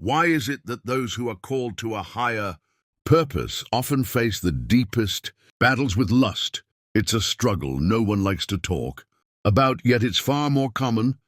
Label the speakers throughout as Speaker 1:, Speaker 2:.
Speaker 1: Why is it that those who are called to a higher purpose often face the deepest battles with lust? It's a struggle no one likes to talk about, yet it's far more common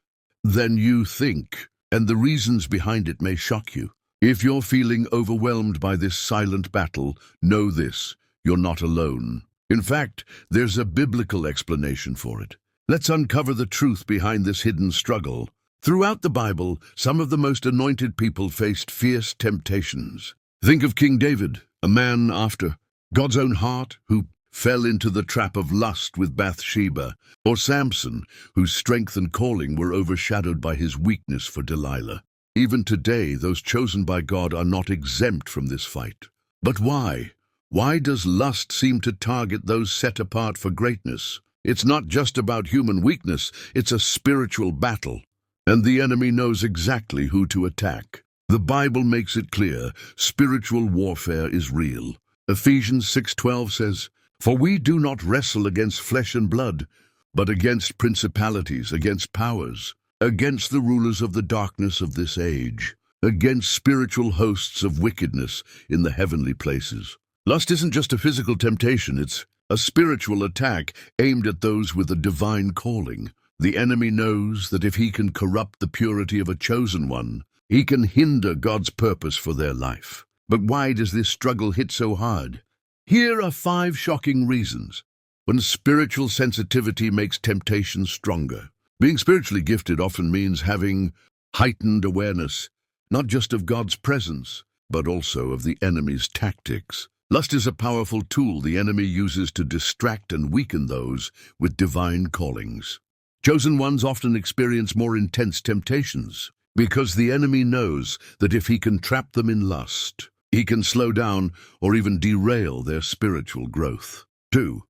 Speaker 1: than you think, and the reasons behind it may shock you. If you're feeling overwhelmed by this silent battle, know this: you're not alone. In fact, there's a biblical explanation for it. Let's uncover the truth behind this hidden struggle. Throughout the Bible, some of the most anointed people faced fierce temptations. Think of King David, a man after God's own heart, who fell into the trap of lust with Bathsheba, or Samson, whose strength and calling were overshadowed by his weakness for Delilah. Even today, those chosen by God are not exempt from this fight. But why? Why does lust seem to target those set apart for greatness? It's not just about human weakness, it's a spiritual battle. And the enemy knows exactly who to attack. The Bible makes it clear: spiritual warfare is real. Ephesians 6:12 says, "For we do not wrestle against flesh and blood, but against principalities, against powers, against the rulers of the darkness of this age, against spiritual hosts of wickedness in the heavenly places." Lust isn't just a physical temptation, it's a spiritual attack aimed at those with a divine calling. The enemy knows that if he can corrupt the purity of a chosen one, he can hinder God's purpose for their life. But why does this struggle hit so hard? Here are 5 shocking reasons. When spiritual sensitivity makes temptation stronger. Being spiritually gifted often means having heightened awareness, not just of God's presence, but also of the enemy's tactics. Lust is a powerful tool the enemy uses to distract and weaken those with divine callings. Chosen ones often experience more intense temptations because the enemy knows that if he can trap them in lust, he can slow down or even derail their spiritual growth. 2.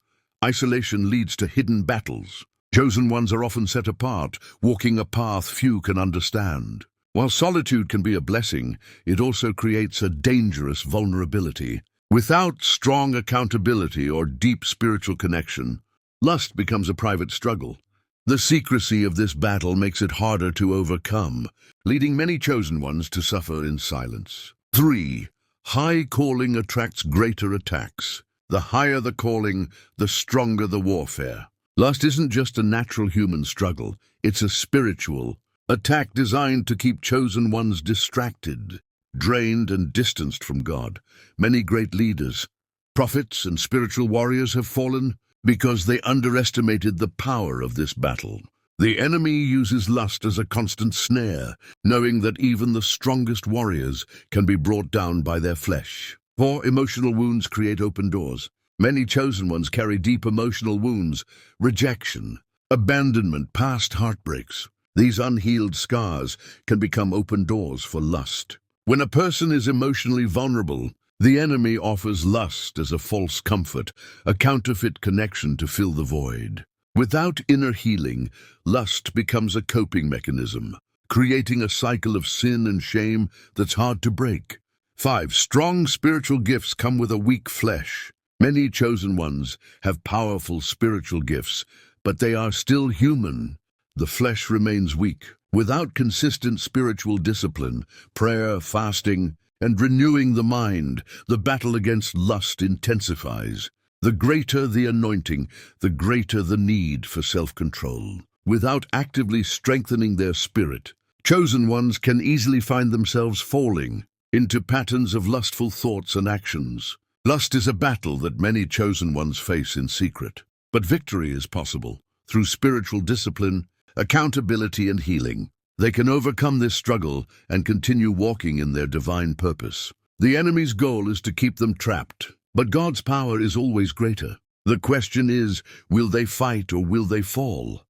Speaker 1: Isolation leads to hidden battles. Chosen ones are often set apart, walking a path few can understand. While solitude can be a blessing, it also creates a dangerous vulnerability. Without strong accountability or deep spiritual connection, lust becomes a private struggle. The secrecy of this battle makes it harder to overcome, leading many chosen ones to suffer in silence. 3. High calling attracts greater attacks. The higher the calling, the stronger the warfare. Lust isn't just a natural human struggle, it's a spiritual attack designed to keep chosen ones distracted, drained, and distanced from God. Many great leaders, prophets, and spiritual warriors have fallen because they underestimated the power of this battle. The enemy uses lust as a constant snare, knowing that even the strongest warriors can be brought down by their flesh. 4. Emotional wounds create open doors. Many chosen ones carry deep emotional wounds: rejection, abandonment, past heartbreaks. These unhealed scars can become open doors for lust. When a person is emotionally vulnerable, the enemy offers lust as a false comfort, a counterfeit connection to fill the void. Without inner healing, lust becomes a coping mechanism, creating a cycle of sin and shame that's hard to break. 5. Strong spiritual gifts come with a weak flesh. Many chosen ones have powerful spiritual gifts, but they are still human. The flesh remains weak. Without consistent spiritual discipline, prayer, fasting, and renewing the mind, the battle against lust intensifies. The greater the anointing, the greater the need for self-control. Without actively strengthening their spirit, chosen ones can easily find themselves falling into patterns of lustful thoughts and actions. Lust is a battle that many chosen ones face in secret, but victory is possible through spiritual discipline, accountability, and healing. They can overcome this struggle and continue walking in their divine purpose. The enemy's goal is to keep them trapped, but God's power is always greater. The question is, will they fight or will they fall?